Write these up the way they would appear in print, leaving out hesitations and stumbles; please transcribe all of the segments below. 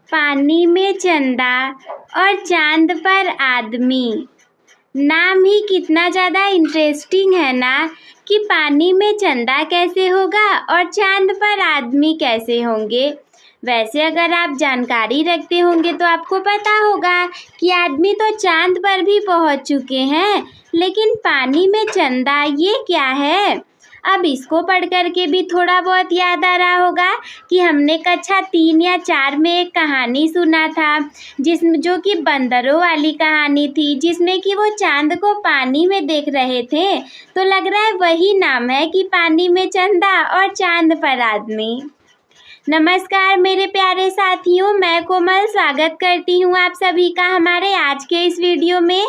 पानी में चंदा और चांद पर आदमी। नाम ही कितना ज़्यादा इंटरेस्टिंग है ना कि पानी में चंदा कैसे होगा और चांद पर आदमी कैसे होंगे। वैसे अगर आप जानकारी रखते होंगे तो आपको पता होगा कि आदमी तो चांद पर भी पहुंच चुके हैं, लेकिन पानी में चंदा ये क्या है। अब इसको पढ़ कर के भी थोड़ा बहुत याद आ रहा होगा कि हमने कक्षा 3 या 4 में एक कहानी सुना था जो कि बंदरों वाली कहानी थी, जिसमें कि वो चांद को पानी में देख रहे थे। तो लग रहा है वही नाम है कि पानी में चंदा और चांद पर आदमी। नमस्कार मेरे प्यारे साथियों, मैं कोमल स्वागत करती हूँ आप सभी का हमारे आज के इस वीडियो में।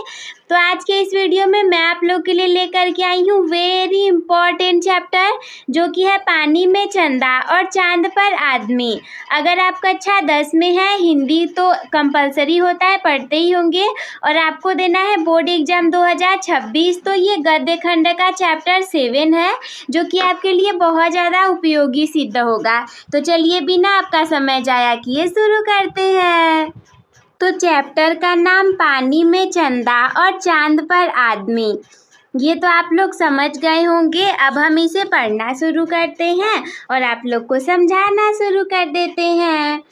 तो आज के इस वीडियो में मैं आप लोग के लिए लेकर के आई हूँ वेरी इंपॉर्टेंट चैप्टर, जो कि है पानी में चंदा और चांद पर आदमी। अगर आप कक्षा 10 में है, हिंदी तो कंपलसरी होता है, पढ़ते ही होंगे, और आपको देना है बोर्ड एग्जाम 2026, तो ये गद्य खंड का चैप्टर 7 है, जो कि आपके लिए बहुत ज़्यादा उपयोगी सिद्ध होगा। तो चलिए बिना आपका समय जाया किए शुरू करते हैं। तो चैप्टर का नाम पानी में चंदा और चांद पर आदमी। ये तो आप लोग समझ गए होंगे। अब हम इसे पढ़ना शुरू करते हैं और आप लोग को समझाना शुरू कर देते हैं।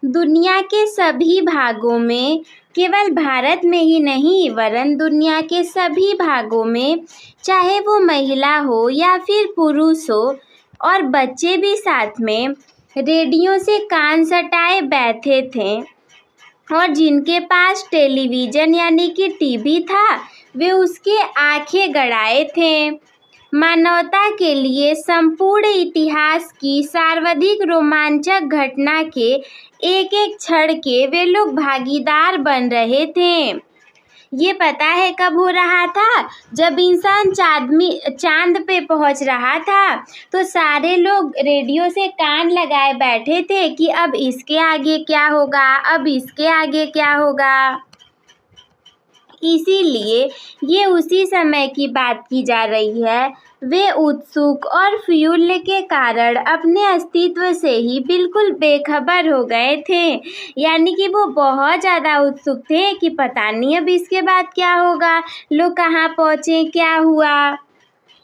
दुनिया के सभी भागों में, केवल भारत में ही नहीं वरन दुनिया के सभी भागों में, चाहे वो महिला हो या फिर पुरुष हो और बच्चे भी साथ में, रेडियो से कान सटाए बैठे थे। और जिनके पास टेलीविज़न यानी कि टीवी था, वे उसके आंखें गड़ाए थे। मानवता के लिए संपूर्ण इतिहास की सर्वाधिक रोमांचक घटना के एक एक क्षण के वे लोग भागीदार बन रहे थे। ये पता है कब हो रहा था? जब इंसान चांद पे पहुंच रहा था, तो सारे लोग रेडियो से कान लगाए बैठे थे कि अब इसके आगे क्या होगा, अब इसके आगे क्या होगा। इसीलिए ये उसी समय की बात की जा रही है। वे उत्सुक और फ्यूल के कारण अपने अस्तित्व से ही बिल्कुल बेखबर हो गए थे। यानी कि वो बहुत ज़्यादा उत्सुक थे कि पता नहीं अब इसके बाद क्या होगा, लोग कहाँ पहुँचे, क्या हुआ।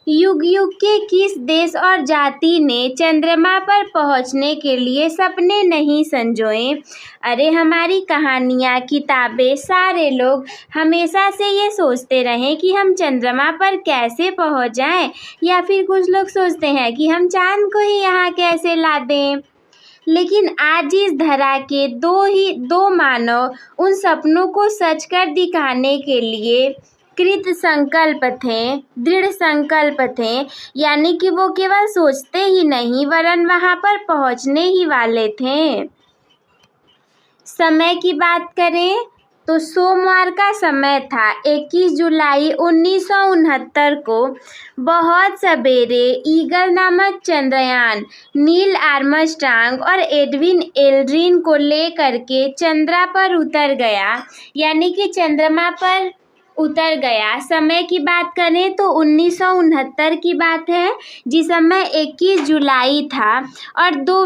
युग युग के किस देश और जाति ने चंद्रमा पर पहुंचने के लिए सपने नहीं संजोए। अरे हमारी कहानियाँ, किताबें, सारे लोग हमेशा से ये सोचते रहे कि हम चंद्रमा पर कैसे पहुंच जाएं, या फिर कुछ लोग सोचते हैं कि हम चांद को ही यहाँ कैसे ला दें। लेकिन आज इस धरा के दो मानव उन सपनों को सच कर दिखाने के लिए दृढ़ संकल्प थे। यानी कि वो केवल सोचते ही नहीं वरन वहां पर पहुंचने ही वाले थे। समय की बात करें तो सोमवार का समय था, 21 जुलाई 1969 को। बहुत सवेरे ईगल नामक चंद्रयान नील आर्मस्ट्रांग और एडविन एल्ड्रिन को लेकर के चंद्रमा पर उतर गया, यानी कि चंद्रमा पर उतर गया। समय की बात करें तो 1969 की बात है, जिस समय 21 जुलाई था, और दो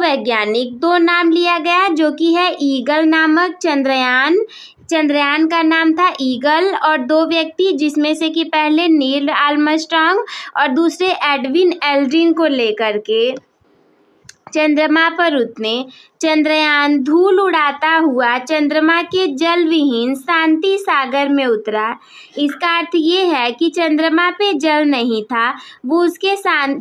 नाम लिया गया, जो कि है ईगल नामक चंद्रयान का नाम था ईगल, और 2 व्यक्ति, जिसमें से कि पहले नील आर्मस्ट्रांग और दूसरे एडविन एल्ड्रिन को लेकर के चंद्रमा पर उतरे। चंद्रयान धूल उड़ाता हुआ चंद्रमा के जल विहीन शांति सागर में उतरा। इसका अर्थ ये है कि चंद्रमा पे जल नहीं था, वो उसके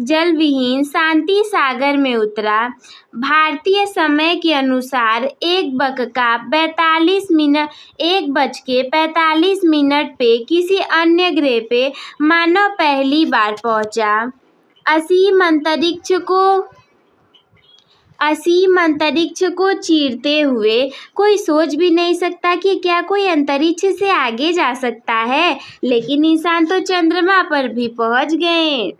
जल विहीन शांति सागर में उतरा। भारतीय समय के अनुसार 1:45 पे किसी अन्य ग्रह पे मानव पहली बार पहुंचा। असीम अंतरिक्ष को चीरते हुए कोई सोच भी नहीं सकता कि क्या कोई अंतरिक्ष से आगे जा सकता है, लेकिन इंसान तो चंद्रमा पर भी पहुंच गए।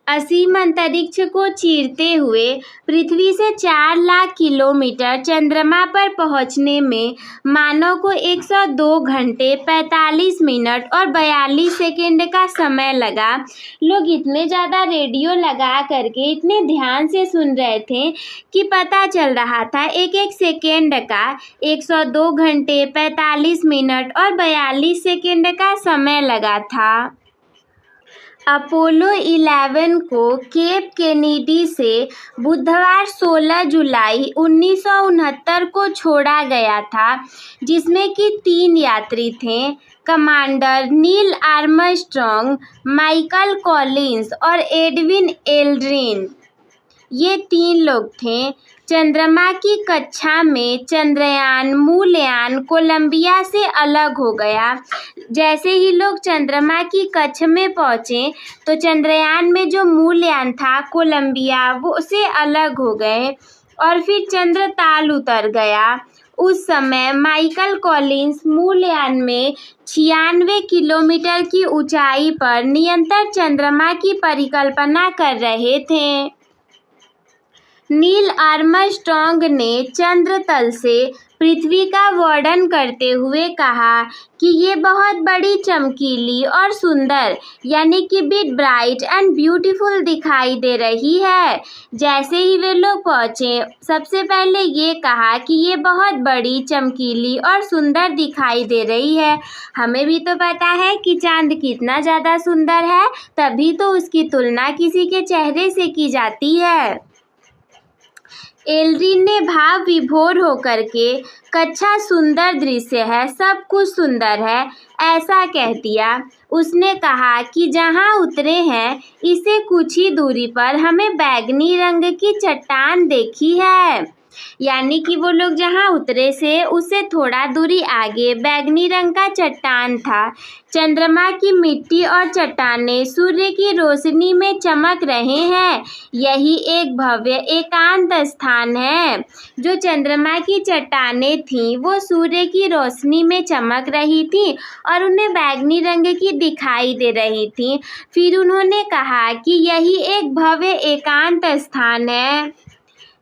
असीम अंतरिक्ष को चीरते हुए पृथ्वी से 4 लाख किलोमीटर चंद्रमा पर पहुंचने में मानव को 102 घंटे 45 मिनट और 42 सेकंड का समय लगा। लोग इतने ज़्यादा रेडियो लगा करके इतने ध्यान से सुन रहे थे कि पता चल रहा था एक एक सेकंड का 102 घंटे 45 मिनट और 42 सेकंड का समय लगा था। अपोलो 11 को केप केनेडी से बुधवार 16 जुलाई 1969 को छोड़ा गया था, जिसमें कि 3 यात्री थे, commander Neil Armstrong, Michael Collins और एडविन एल्ड्रिन। ये 3 लोग थे। चंद्रमा की कक्षा में चंद्रयान मूलयान कोलंबिया से अलग हो गया। जैसे ही लोग चंद्रमा की कक्षा में पहुंचे तो चंद्रयान में जो मूलयान था कोलंबिया वो से अलग हो गए और फिर चंद्रताल उतर गया। उस समय माइकल कॉलिंस मूलयान में 96 किलोमीटर की ऊंचाई पर निरंतर चंद्रमा की परिकल्पना कर रहे थे। नील आर्मस्ट्रॉन्ग ने चंद्र तल से पृथ्वी का वर्णन करते हुए कहा कि ये बहुत बड़ी, चमकीली और सुंदर यानी कि बिग ब्राइट एंड ब्यूटीफुल दिखाई दे रही है। जैसे ही वे लोग पहुंचे सबसे पहले ये कहा कि ये बहुत बड़ी, चमकीली और सुंदर दिखाई दे रही है। हमें भी तो पता है कि चांद कितना ज़्यादा सुंदर है, तभी तो उसकी तुलना किसी के चेहरे से की जाती है। एल्ड्रिन ने भाव विभोर होकर के कक्षा सुंदर दृश्य है, सब कुछ सुंदर है, ऐसा कह दिया। उसने कहा कि जहां उतरे हैं इससे कुछ ही दूरी पर हमें बैंगनी रंग की चट्टान देखी है। यानी कि वो लोग जहां उतरे से उससे थोड़ा दूरी आगे बैंगनी रंग का चट्टान था। चंद्रमा की मिट्टी और चट्टानें सूर्य की रोशनी में चमक रहे हैं। यही एक भव्य एकांत स्थान है। जो चंद्रमा की चट्टानें थीं वो सूर्य की रोशनी में चमक रही थी और उन्हें बैंगनी रंग की दिखाई दे रही थी। फिर उन्होंने कहा कि यही एक भव्य एकांत स्थान है।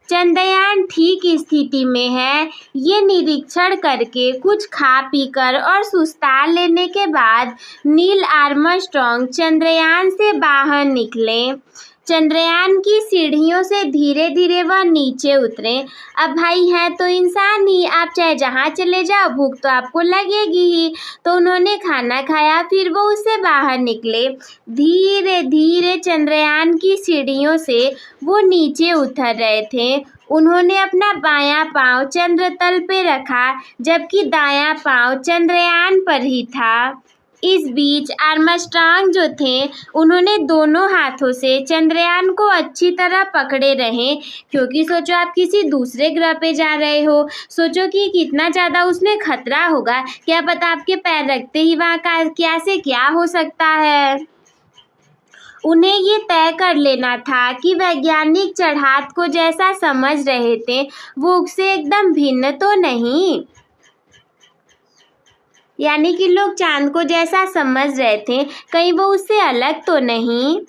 चंद्रयान ठीक स्थिति में है। ये निरीक्षण करके कुछ खा पीकर और सुस्ता लेने के बाद नील आर्मस्ट्रॉन्ग चंद्रयान से बाहर निकले। चंद्रयान की सीढ़ियों से धीरे धीरे वह नीचे उतरे। अब भाई है तो इंसान ही, आप चाहे जहाँ चले जाओ भूख तो आपको लगेगी ही। तो उन्होंने खाना खाया, फिर वो उससे बाहर निकले। धीरे धीरे चंद्रयान की सीढ़ियों से वो नीचे उतर रहे थे। उन्होंने अपना बायां पांव चंद्रतल पे रखा, जबकि दायां पांव चंद्रयान पर ही था। इस बीच आर्मस्ट्रॉन्ग जो थे उन्होंने दोनों हाथों से चंद्रयान को अच्छी तरह पकड़े रहे, क्योंकि सोचो आप किसी दूसरे ग्रह पे जा रहे हो, सोचो कि कितना ज़्यादा उसमें खतरा होगा। क्या पता आपके पैर रखते ही वहाँ का क्या से क्या हो सकता है। उन्हें ये तय कर लेना था कि वैज्ञानिक चढ़ात को जैसा समझ रहे थे वो उससे एकदम भिन्न तो नहीं। यानी कि लोग चांद को जैसा समझ रहे थे कहीं वो उससे अलग तो नहीं।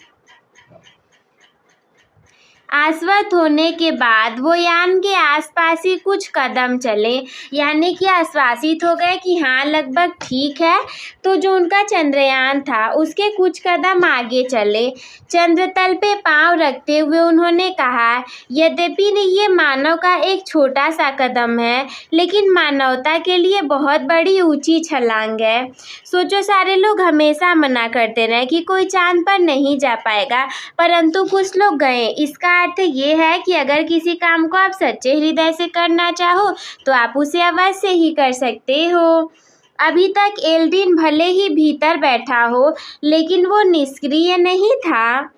आश्वस्त होने के बाद वो यान के आसपास ही कुछ कदम चले, यानी कि आश्वासित हो गए कि हाँ लगभग ठीक है। तो जो उनका चंद्रयान था उसके कुछ कदम आगे चले। चंद्रतल पे पांव रखते हुए उन्होंने कहा, यद्यपि ये मानव का एक छोटा सा कदम है, लेकिन मानवता के लिए बहुत बड़ी ऊंची छलांग है। सोचो सारे लोग हमेशा मना करते रहे कि कोई चांद पर नहीं जा पाएगा, परंतु कुछ लोग गए। इसका अर्थ ये है कि अगर किसी काम को आप सच्चे हृदय से करना चाहो तो आप उसे अवश्य ही कर सकते हो। अभी तक एल्ड्रिन भले ही भीतर बैठा हो, लेकिन वो निष्क्रिय नहीं था।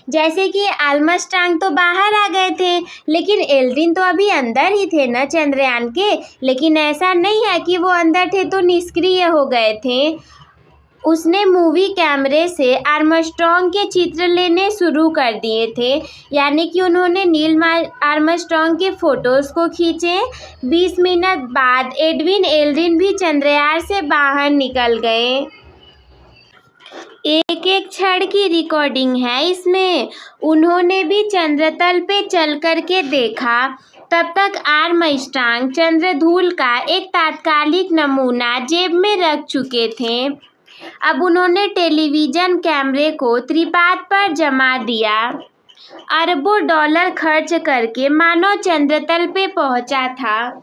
जैसे कि आर्मस्ट्रॉन्ग तो बाहर आ गए थे, लेकिन एल्ड्रिन तो अभी अंदर ही थे ना चंद्रयान के। लेकिन ऐसा नहीं है कि वो अंदर थे तो निष्क्रिय हो गए थे। उसने मूवी कैमरे से आर्मस्ट्रॉन्ग के चित्र लेने शुरू कर दिए थे, यानी कि उन्होंने नील आर्मस्ट्रॉन्ग के फोटोज़ को खींचे। 20 मिनट बाद एडविन एल्ड्रिन भी चंद्रयान से बाहर निकल गए। एक एक क्षण की रिकॉर्डिंग है इसमें। उन्होंने भी चंद्रतल पे चल कर के देखा। तब तक आर्मस्ट्रांग चंद्रधूल का एक तात्कालिक नमूना जेब में रख चुके थे। अब उन्होंने टेलीविजन कैमरे को त्रिपात पर जमा दिया। अरबों डॉलर खर्च करके मानव चंद्रतल पे पहुंचा था।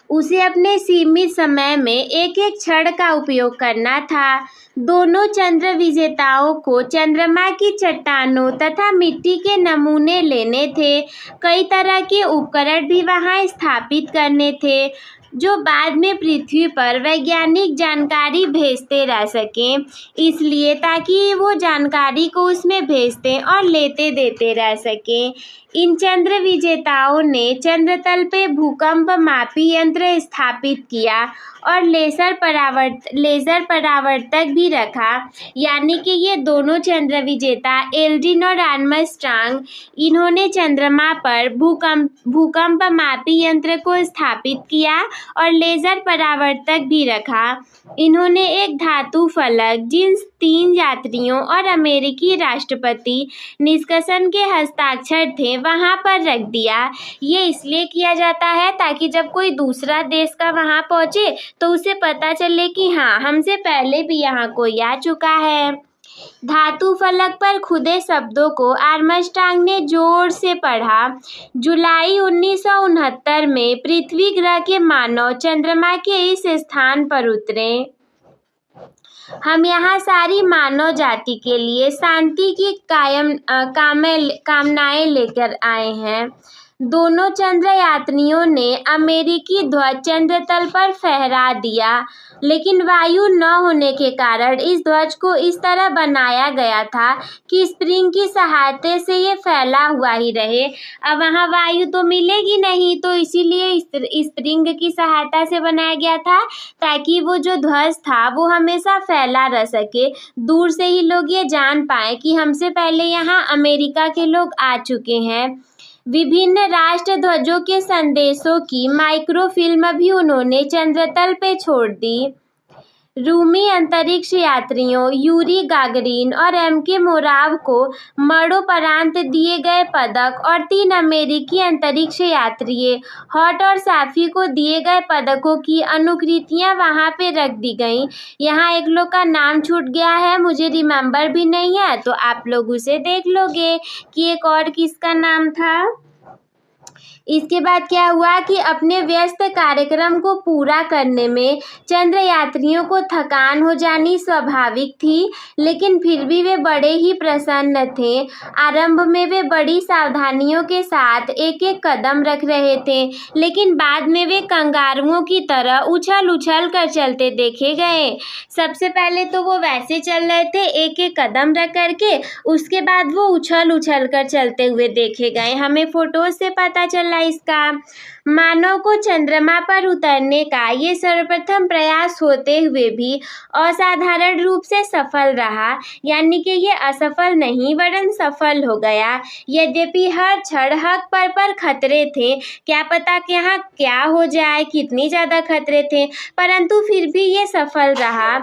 उसे अपने सीमित समय में एक एक क्षण का उपयोग करना था। दोनों चंद्र विजेताओं को चंद्रमा की चट्टानों तथा मिट्टी के नमूने लेने थे। कई तरह के उपकरण भी वहां स्थापित करने थे, जो बाद में पृथ्वी पर वैज्ञानिक जानकारी भेजते रह सकें, इसलिए ताकि वो जानकारी को उसमें भेजते और लेते देते रह सकें। इन चंद्र विजेताओं ने चंद्रतल पे भूकंप मापी यंत्र स्थापित किया और लेजर परावर्तक भी रखा। यानी कि ये दोनों चंद्र विजेता एल्ड्रिन और आर्मस्ट्रांग, इन्होंने चंद्रमा पर भूकंप मापी यंत्र को स्थापित किया और लेजर परावर्तक भी रखा। इन्होंने एक धातु फलक, जिन 3 यात्रियों और अमेरिकी राष्ट्रपति निष्कर्षण के हस्ताक्षर थे, वहां पर रख दिया। ये इसलिए किया जाता है ताकि जब कोई दूसरा देश का वहां पहुंचे तो उसे पता चले कि हाँ, हमसे पहले भी यहाँ कोई आ चुका है। धातु फलक पर खुदे शब्दों को आर्मस्ट्रांग ने जोर से पढ़ा। जुलाई 1969 में पृथ्वी ग्रह के मानव चंद्रमा के इस स्थान पर उतरे। हम यहाँ सारी मानव जाति के लिए शांति की कामनाएं लेकर आए हैं। दोनों चंद्र यात्रियों ने अमेरिकी ध्वज चंद्रतल पर फहरा दिया, लेकिन वायु न होने के कारण इस ध्वज को इस तरह बनाया गया था कि स्प्रिंग की सहायता से ये फैला हुआ ही रहे। अब वहाँ वायु तो मिलेगी नहीं, तो इसीलिए स्प्रिंग की सहायता से बनाया गया था, ताकि वो जो ध्वज था वो हमेशा फैला रह सके। दूर से ही लोग ये जान पाए कि हमसे पहले यहाँ अमेरिका के लोग आ चुके हैं। विभिन्न राष्ट्र ध्वजों के संदेशों की माइक्रोफिल्म भी उन्होंने चंद्रतल पे छोड़ दी। रूमी अंतरिक्ष यात्रियों यूरी गागरिन और एम.के. मोराव को मरणोपरांत दिए गए पदक और 3 अमेरिकी अंतरिक्ष यात्रियों हॉट और साफी को दिए गए पदकों की अनुकृतियां वहां पे रख दी गईं। यहाँ एक लोग का नाम छूट गया है, मुझे रिमेम्बर भी नहीं है, तो आप लोग उसे देख लोगे कि एक और किसका नाम था। इसके बाद क्या हुआ कि अपने व्यस्त कार्यक्रम को पूरा करने में चंद्र यात्रियों को थकान हो जानी स्वाभाविक थी, लेकिन फिर भी वे बड़े ही प्रसन्न थे। आरंभ में वे बड़ी सावधानियों के साथ एक एक कदम रख रहे थे, लेकिन बाद में वे कंगारुओं की तरह उछल उछल कर चलते देखे गए। सबसे पहले तो वो वैसे चल रहे थे एक एक कदम रख करके, उसके बाद वो उछल उछल कर चलते हुए देखे गए। हमें फोटोज से पता चल इसका। मानव को चंद्रमा पर उतरने का ये सर्वप्रथम प्रयास होते हुए भी असाधारण रूप से सफल रहा, यानी कि ये असफल नहीं वरन सफल हो गया। यद्यपि हर क्षण हक पर खतरे थे, क्या पता कि यहाँ क्या हो जाए, कितनी ज्यादा खतरे थे, परंतु फिर भी ये सफल रहा।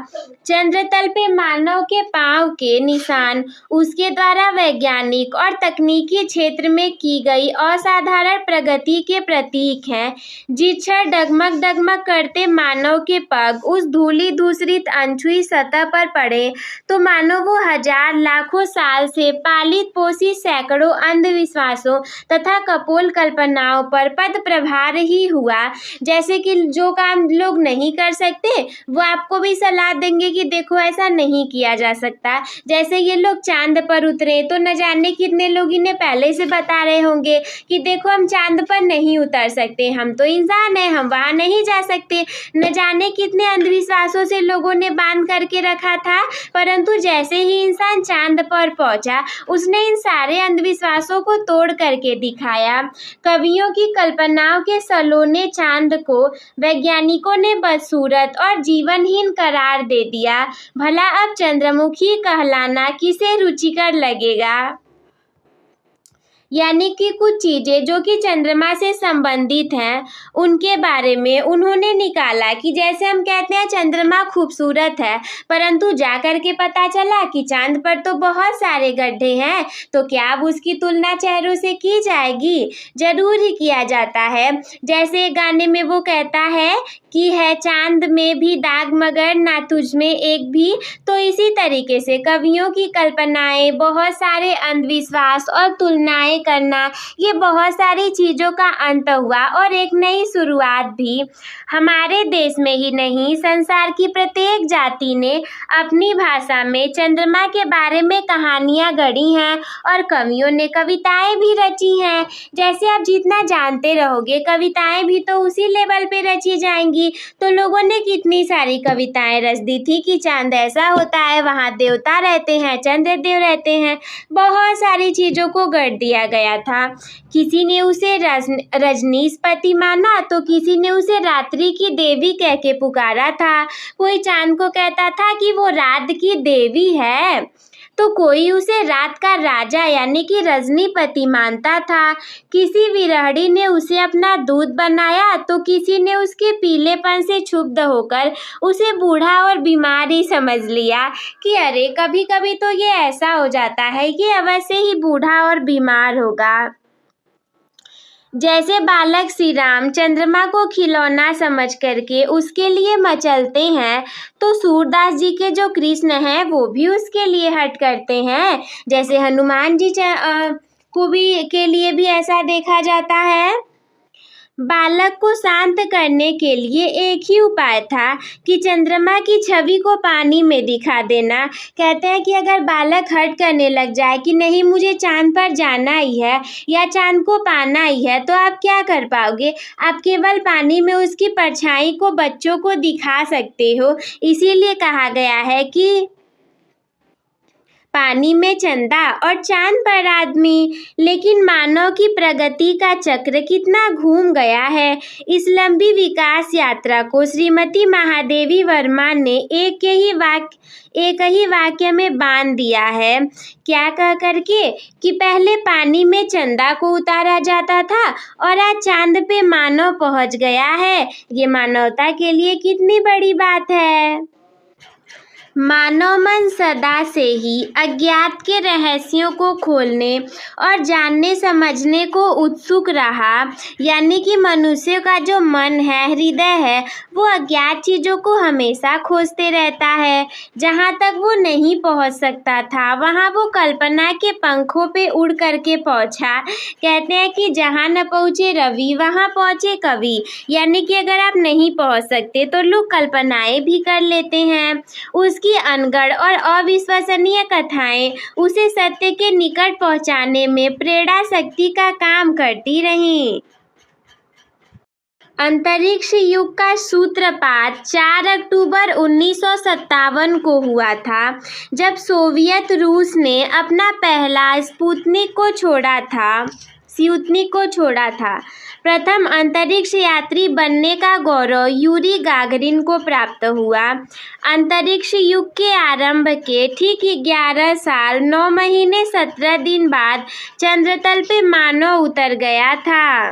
चंद्रतल पे मानव के पांव के निशान उसके द्वारा वैज्ञानिक और तकनीकी क्षेत्र में की गई असाधारण प्रगति के प्रतीक हैं। जिस क्षण डगमग करते मानव के पग उस धूली धूसरित अनछुई सतह पर पड़े, तो मानो वो हजार लाखों साल से पालित पोषित सैकड़ों अंधविश्वासों तथा कपोल कल्पनाओं पर पद प्रभार ही हुआ। जैसे कि जो काम लोग नहीं कर सकते वो आपको भी सलाह देंगे कि देखो ऐसा नहीं किया जा सकता। जैसे ये लोग चांद पर उतरे तो न जाने कितने लोग इन्हें पहले से बता रहे होंगे कि देखो हम चांद पर नहीं उतर सकते, हम तो इंसान हैं, हम वहां नहीं जा सकते। न जाने कितने अंधविश्वासों से लोगों ने बांध करके रखा था, परंतु जैसे ही इंसान चांद पर पहुंचा उसने इन सारे अंधविश्वासों को तोड़ करके दिखाया। कवियों की कल्पनाओं के सलोने चांद को वैज्ञानिकों ने बदसूरत और जीवनहीन करार दे दिया। भला अब चंद्रमुखी कहलाना किसे रुचिकर लगेगा। यानी कि कुछ चीज़ें जो कि चंद्रमा से संबंधित हैं उनके बारे में उन्होंने निकाला कि जैसे हम कहते हैं चंद्रमा खूबसूरत है, परंतु जा कर के पता चला कि चांद पर तो बहुत सारे गड्ढे हैं, तो क्या अब उसकी तुलना चेहरों से की जाएगी? जरूर ही किया जाता है। जैसे गाने में वो कहता है कि है चांद में भी दाग मगर ना तुझ में एक भी, तो इसी तरीके से कवियों की कल्पनाएं, बहुत सारे अंधविश्वास और तुलनाएं करना, ये बहुत सारी चीज़ों का अंत हुआ और एक नई शुरुआत भी। हमारे देश में ही नहीं, संसार की प्रत्येक जाति ने अपनी भाषा में चंद्रमा के बारे में कहानियाँ गढ़ी हैं और कवियों ने कविताएं भी रची हैं। जैसे आप जितना जानते रहोगे कविताएं भी तो उसी लेवल पे रची जाएंगी। तो लोगों ने कितनी सारी कविताएं रच दी थी कि चांद ऐसा होता है, वहाँ देवता रहते हैं, चंद्रदेव रहते हैं, बहुत सारी चीज़ों को गढ़ दिया गया था। किसी ने उसे रजनीशपति माना तो किसी ने उसे रात्रि की देवी कह के पुकारा था। कोई चांद को कहता था कि वो रात की देवी है, तो कोई उसे रात का राजा यानी कि रजनीपति मानता था। किसी विरहड़ी ने उसे अपना दूध बनाया तो किसी ने उसके पीलेपन से क्षुब्ध होकर उसे बूढ़ा और बीमार ही समझ लिया कि अरे कभी कभी तो ये ऐसा हो जाता है कि अवश्य ही बूढ़ा और बीमार होगा। जैसे बालक श्री राम चंद्रमा को खिलौना समझ करके उसके लिए मचलते हैं, तो सूरदास जी के जो कृष्ण हैं वो भी उसके लिए हट करते हैं। जैसे हनुमान जी को भी के लिए भी ऐसा देखा जाता है। बालक को शांत करने के लिए एक ही उपाय था कि चंद्रमा की छवि को पानी में दिखा देना। कहते हैं कि अगर बालक हट करने लग जाए कि नहीं मुझे चांद पर जाना ही है या चांद को पाना ही है, तो आप क्या कर पाओगे? आप केवल पानी में उसकी परछाई को बच्चों को दिखा सकते हो। इसीलिए कहा गया है कि पानी में चंदा और चांद पर आदमी। लेकिन मानव की प्रगति का चक्र कितना घूम गया है। इस लंबी विकास यात्रा को श्रीमती महादेवी वर्मा ने एक ही वाक्य में बांध दिया है। क्या कह करके कि पहले पानी में चंदा को उतारा जाता था और आज चांद पे मानव पहुंच गया है। ये मानवता के लिए कितनी बड़ी बात है। मानव मन सदा से ही अज्ञात के रहस्यों को खोलने और जानने समझने को उत्सुक रहा। यानी कि मनुष्य का जो मन है, हृदय है, वो अज्ञात चीज़ों को हमेशा खोजते रहता है। जहाँ तक वो नहीं पहुँच सकता था वहाँ वो कल्पना के पंखों पे उड़ करके पहुँचा। कहते हैं कि जहाँ न पहुँचे रवि वहाँ पहुँचे कवि। यानी कि अगर आप नहीं पहुँच सकते तो लोग कल्पनाएं भी कर लेते हैं। उसकी अनगढ़ और अविश्वसनीय कथाएं उसे सत्य के निकट पहुंचाने में प्रेरणा शक्ति का काम करती रहीं। अंतरिक्ष युग का सूत्रपात 4 अक्टूबर 1957 को हुआ था, जब सोवियत रूस ने अपना पहला स्पुतनिक को छोड़ा था। प्रथम अंतरिक्ष यात्री बनने का गौरव यूरी गागरिन को प्राप्त हुआ। अंतरिक्ष युग के आरंभ के ठीक 11 साल 9 महीने 17 दिन बाद चंद्रतल पे मानव उतर गया था।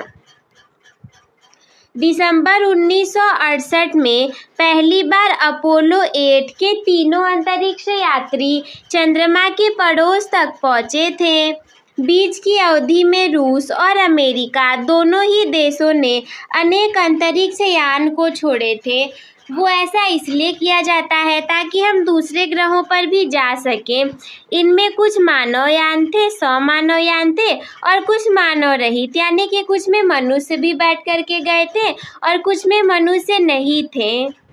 दिसंबर 1968 में पहली बार अपोलो 8 के तीनों अंतरिक्ष यात्री चंद्रमा के पड़ोस तक पहुंचे थे। बीच की अवधि में रूस और अमेरिका दोनों ही देशों ने अनेक अंतरिक्ष यान को छोड़े थे। वो ऐसा इसलिए किया जाता है ताकि हम दूसरे ग्रहों पर भी जा सकें। इनमें कुछ मानवयान थे, 100 मानवयान थे, और कुछ मानव रहित, यानी कि कुछ में मनुष्य भी बैठ करके गए थे और कुछ में मनुष्य नहीं थे।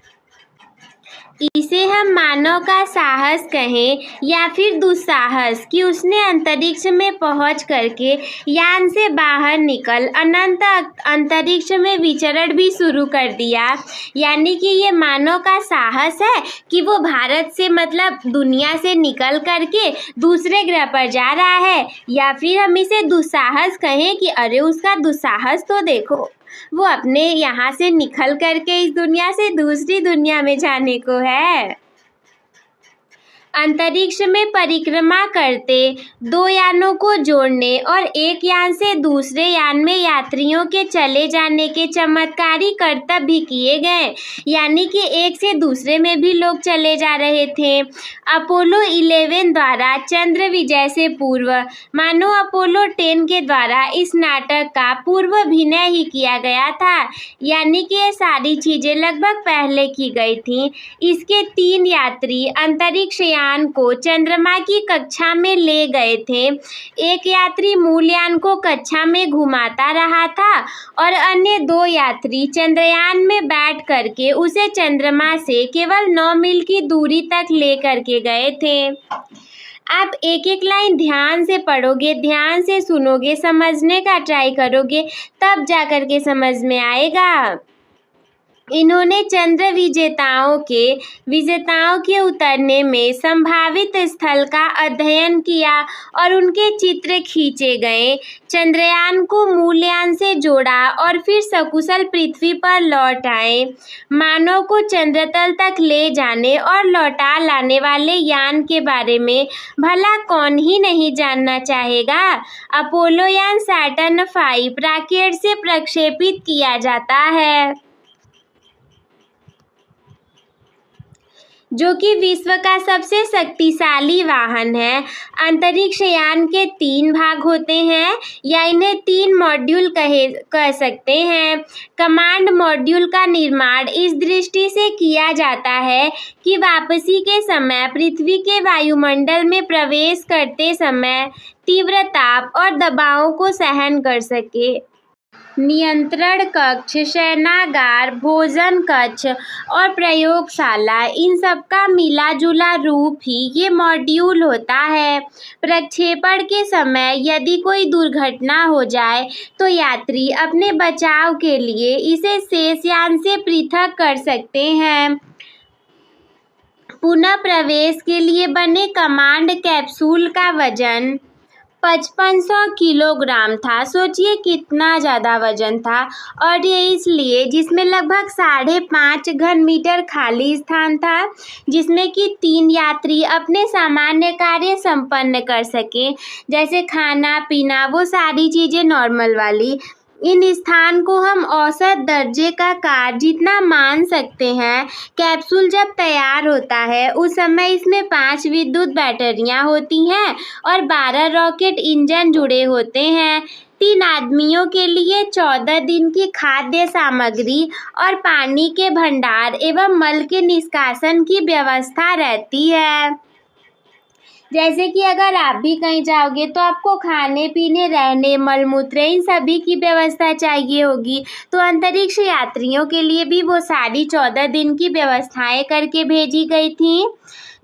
इसे हम मानव का साहस कहें या फिर दुस्साहस कि उसने अंतरिक्ष में पहुंच करके यान से बाहर निकल अनंत अंतरिक्ष में विचरण भी शुरू कर दिया। यानी कि ये मानव का साहस है कि वो भारत से मतलब दुनिया से निकल करके दूसरे ग्रह पर जा रहा है, या फिर हम इसे दुस्साहस कहें कि अरे उसका दुस्साहस तो देखो, वो अपने यहाँ से निकल करके इस दुनिया से दूसरी दुनिया में जाने को है। अंतरिक्ष में परिक्रमा करते 2 यानों को जोड़ने और एक यान से दूसरे यान में यात्रियों के चले जाने के चमत्कारी करतब भी किए गए, यानी कि एक से दूसरे में भी लोग चले जा रहे थे। अपोलो 11 द्वारा चंद्र विजय से पूर्व मानो अपोलो 10 के द्वारा इस नाटक का पूर्व अभिनय ही किया गया था, यानी कि ये सारी चीजें लगभग पहले की गई थी। इसके 3 यात्री अंतरिक्ष यान को चंद्रमा की कक्षा में ले गए थे। एक यात्री मूल यान को कक्षा में घुमाता रहा था और अन्य 2 यात्री चंद्रयान में बैठ करके उसे चंद्रमा से केवल 9 मील की दूरी तक ले करके गए थे। आप एक एक लाइन ध्यान से पढ़ोगे, ध्यान से सुनोगे, समझने का ट्राई करोगे, तब जा कर के समझ में आएगा। इन्होंने चंद्र विजेताओं के उतरने में संभावित स्थल का अध्ययन किया और उनके चित्र खींचे गए। चंद्रयान को मूलयान से जोड़ा और फिर सकुशल पृथ्वी पर लौट आए। मानव को चंद्रतल तक ले जाने और लौटा लाने वाले यान के बारे में भला कौन ही नहीं जानना चाहेगा। अपोलो यान सैटर्न 5 रॉकेट से प्रक्षेपित किया जाता है, जो कि विश्व का सबसे शक्तिशाली वाहन है। अंतरिक्ष यान के 3 भाग होते हैं, या इन्हें 3 मॉड्यूल कह सकते हैं। कमांड मॉड्यूल का निर्माण इस दृष्टि से किया जाता है कि वापसी के समय पृथ्वी के वायुमंडल में प्रवेश करते समय तीव्र ताप और दबावों को सहन कर सके। नियंत्रण कक्ष, शयनागार, भोजन कक्ष और प्रयोगशाला, इन सब का मिला जुला रूप ही ये मॉड्यूल होता है। प्रक्षेपण के समय यदि कोई दुर्घटना हो जाए तो यात्री अपने बचाव के लिए इसे शेष यान से पृथक कर सकते हैं। पुनः प्रवेश के लिए बने कमांड कैप्सूल का वजन 5500 किलोग्राम था। सोचिए कितना ज़्यादा वजन था, और ये इसलिए जिसमें लगभग 5.5 घन मीटर खाली स्थान था, जिसमें कि 3 यात्री अपने सामान्य कार्य संपन्न कर सकें, जैसे खाना पीना, वो सारी चीज़ें नॉर्मल वाली। इन स्थान को हम औसत दर्जे का कार जितना मान सकते हैं। कैप्सूल जब तैयार होता है उस समय इसमें 5 विद्युत बैटरियां होती हैं और 12 रॉकेट इंजन जुड़े होते हैं। 3 आदमियों के लिए 14 दिन की खाद्य सामग्री और पानी के भंडार एवं मल के निष्कासन की व्यवस्था रहती है। जैसे कि अगर आप भी कहीं जाओगे तो आपको खाने पीने, रहने, मलमूत्र, इन सभी की व्यवस्था चाहिए होगी। तो अंतरिक्ष यात्रियों के लिए भी वो सारी 14 दिन की व्यवस्थाएं करके भेजी गई थी,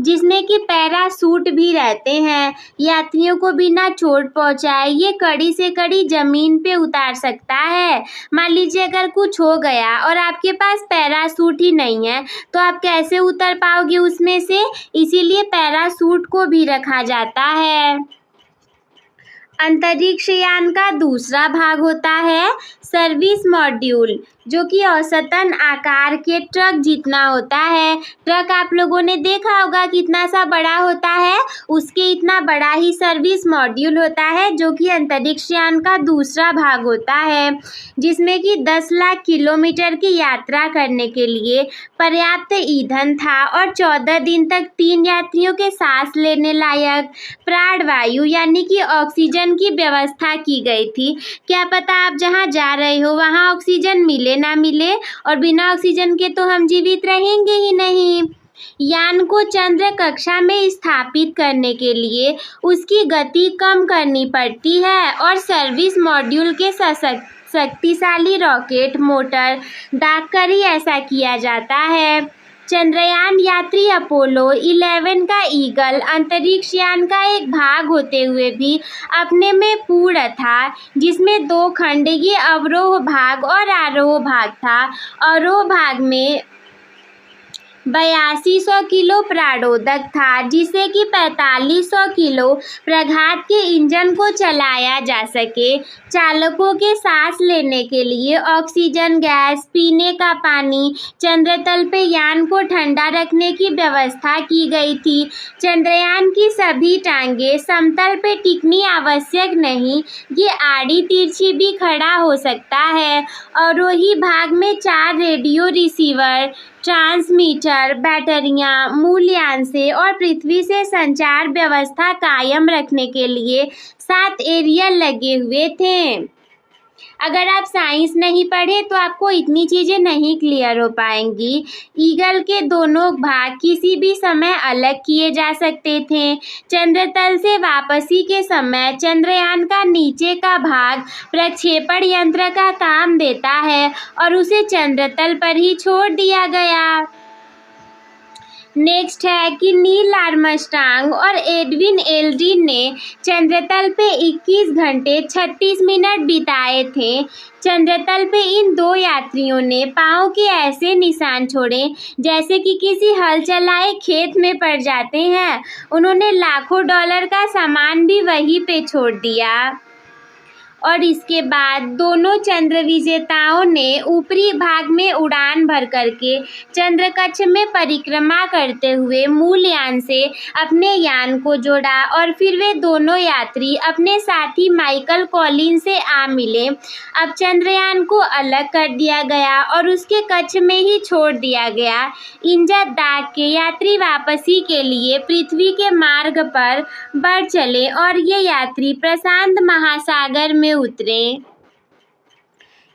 जिसमें कि पैरासूट भी रहते हैं। यात्रियों को बिना चोट पहुंचाए ये कड़ी से कड़ी जमीन पे उतार सकता है। मान लीजिए अगर कुछ हो गया और आपके पास पैरासूट ही नहीं है तो आप कैसे उतर पाओगे उसमें से, इसीलिए पैरासूट को भी रखा जाता है। अंतरिक्ष यान का दूसरा भाग होता है सर्विस मॉड्यूल, जो कि औसतन आकार के ट्रक जितना होता है। ट्रक आप लोगों ने देखा होगा कितना सा बड़ा होता है, उसके इतना बड़ा ही सर्विस मॉड्यूल होता है, जो कि अंतरिक्ष यान का दूसरा भाग होता है, जिसमें कि 10 लाख किलोमीटर की यात्रा करने के लिए पर्याप्त ईंधन था और 14 दिन तक 3 यात्रियों के सांस लेने लायक प्राणवायु यानी कि ऑक्सीजन की व्यवस्था की गई थी। क्या पता आप जहाँ जा रहे हो वहाँ ऑक्सीजन मिले ना मिले, और बिना ऑक्सीजन के तो हम जीवित रहेंगे ही नहीं। यान को चंद्र कक्षा में स्थापित करने के लिए उसकी गति कम करनी पड़ती है और सर्विस मॉड्यूल के शक्तिशाली रॉकेट मोटर दागकर ही ऐसा किया जाता है। चंद्रयान यात्री अपोलो 11 का ईगल अंतरिक्ष यान का एक भाग होते हुए भी अपने में पूर्ण था, जिसमें 2 खंडीय अवरोह भाग और आरोह भाग था। आरोह भाग में 8200 किलो प्राणोदक था, जिसे कि 4500 किलो प्रघात के इंजन को चलाया जा सके। चालकों के सांस लेने के लिए ऑक्सीजन गैस, पीने का पानी, चंद्रतल पे यान को ठंडा रखने की व्यवस्था की गई थी। चंद्रयान की सभी टांगें समतल पे टिकनी आवश्यक नहीं, ये आड़ी तिरछी भी खड़ा हो सकता है। अवरोही भाग में 4 रेडियो रिसीवर, ट्रांसमीटर, बैटरियां, मूल यान से और पृथ्वी से संचार व्यवस्था कायम रखने के लिए 7 एरियल लगे हुए थे। अगर आप साइंस नहीं पढ़े तो आपको इतनी चीज़ें नहीं क्लियर हो पाएंगी। ईगल के दोनों भाग किसी भी समय अलग किए जा सकते थे। चंद्रतल से वापसी के समय चंद्रयान का नीचे का भाग प्रक्षेपण यंत्र का काम देता है और उसे चंद्रतल पर ही छोड़ दिया गया। नेक्स्ट है कि नील आर्मस्ट्रांग और एडविन एल्ड्रिन ने चंद्रतल पे 21 घंटे 36 मिनट बिताए थे। चंद्रतल पे इन 2 यात्रियों ने पाँव के ऐसे निशान छोड़े जैसे कि किसी हल चलाए खेत में पड़ जाते हैं। उन्होंने लाखों डॉलर का सामान भी वहीं पे छोड़ दिया। और इसके बाद दोनों चंद्र विजेताओं ने ऊपरी भाग में उड़ान भर करके चंद्र कक्ष में परिक्रमा करते हुए मूल यान से अपने यान को जोड़ा और फिर वे दोनों यात्री अपने साथी माइकल कॉलिंस से आ मिले। अब चंद्रयान को अलग कर दिया गया और उसके कक्ष में ही छोड़ दिया गया। इंजन दाग के यात्री वापसी के लिए पृथ्वी के मार्ग पर बढ़ चले और ये यात्री प्रशांत महासागर में उतरे।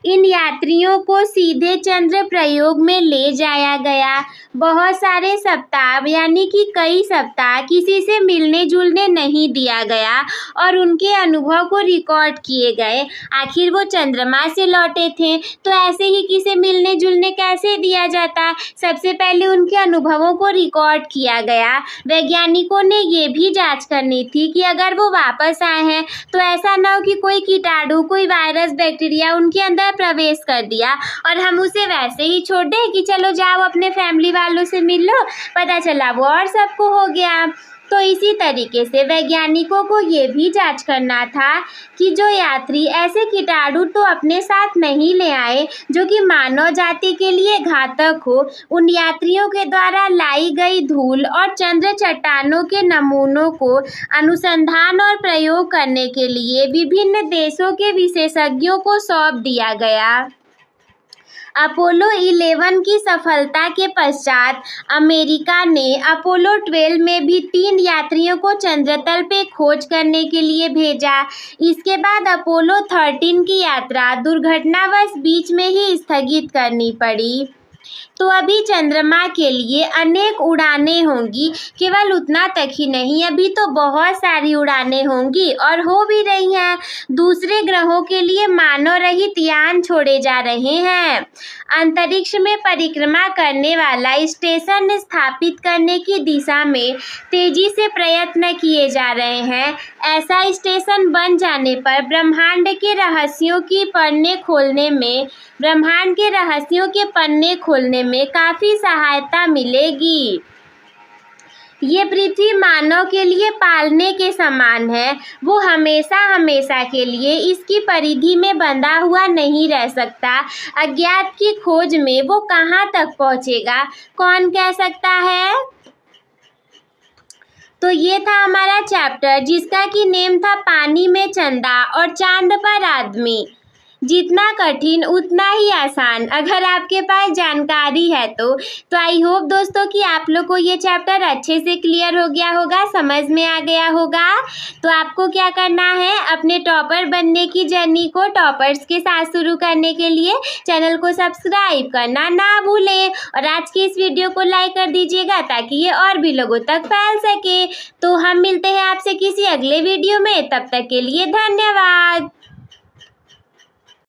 इन यात्रियों को सीधे चंद्र प्रयोग में ले जाया गया। बहुत सारे सप्ताह यानी कि कई सप्ताह किसी से मिलने जुलने नहीं दिया गया और उनके अनुभव को रिकॉर्ड किए गए। आखिर वो चंद्रमा से लौटे थे तो ऐसे ही किसी मिलने जुलने कैसे दिया जाता। सबसे पहले उनके अनुभवों को रिकॉर्ड किया गया। वैज्ञानिकों ने ये भी जांच करनी थी कि अगर वो वापस आए हैं तो ऐसा ना हो कि कोई कीटाणु, कोई वायरस, बैक्टीरिया उनके अंदर प्रवेश कर दिया और हम उसे वैसे ही छोड़ दें कि चलो जाओ अपने फैमिली वालों से मिल लो, पता चला वो और सबको हो गया। तो इसी तरीके से वैज्ञानिकों को ये भी जांच करना था कि जो यात्री ऐसे कीटाणु तो अपने साथ नहीं ले आए जो कि मानव जाति के लिए घातक हो। उन यात्रियों के द्वारा लाई गई धूल और चंद्र चट्टानों के नमूनों को अनुसंधान और प्रयोग करने के लिए विभिन्न देशों के विशेषज्ञों को सौंप दिया गया। अपोलो 11 की सफलता के पश्चात अमेरिका ने अपोलो 12 में भी 3 यात्रियों को चंद्रतल पे खोज करने के लिए भेजा। इसके बाद अपोलो 13 की यात्रा दुर्घटनावश बीच में ही स्थगित करनी पड़ी। तो अभी चंद्रमा के लिए अनेक उड़ानें होंगी, केवल उतना तक ही नहीं, अभी तो बहुत सारी उड़ानें होंगी और हो भी रही हैं। दूसरे ग्रहों के लिए मानव रहित यान छोड़े जा रहे हैं। अंतरिक्ष में परिक्रमा करने वाला स्टेशन स्थापित करने की दिशा में तेजी से प्रयत्न किए जा रहे हैं। ऐसा स्टेशन बन जाने पर ब्रह्मांड के रहस्यों के पन्ने खोलने में काफ़ी सहायता मिलेगी। ये पृथ्वी मानव के लिए पालने के समान है। वो हमेशा के लिए इसकी परिधि में बंधा हुआ नहीं रह सकता। अज्ञात की खोज में वो कहाँ तक पहुँचेगा, कौन कह सकता है। तो ये था हमारा चैप्टर जिसका कि नेम था पानी में चंदा और चांद पर आदमी। जितना कठिन उतना ही आसान, अगर आपके पास जानकारी है तो आई होप दोस्तों कि आप लोग को ये चैप्टर अच्छे से क्लियर हो गया होगा, समझ में आ गया होगा। तो आपको क्या करना है, अपने टॉपर बनने की जर्नी को टॉपर्स के साथ शुरू करने के लिए चैनल को सब्सक्राइब करना ना भूलें और आज की इस वीडियो को लाइक कर दीजिएगा ताकि ये और भी लोगों तक फैल सके। तो हम मिलते हैं आपसे किसी अगले वीडियो में, तब तक के लिए धन्यवाद।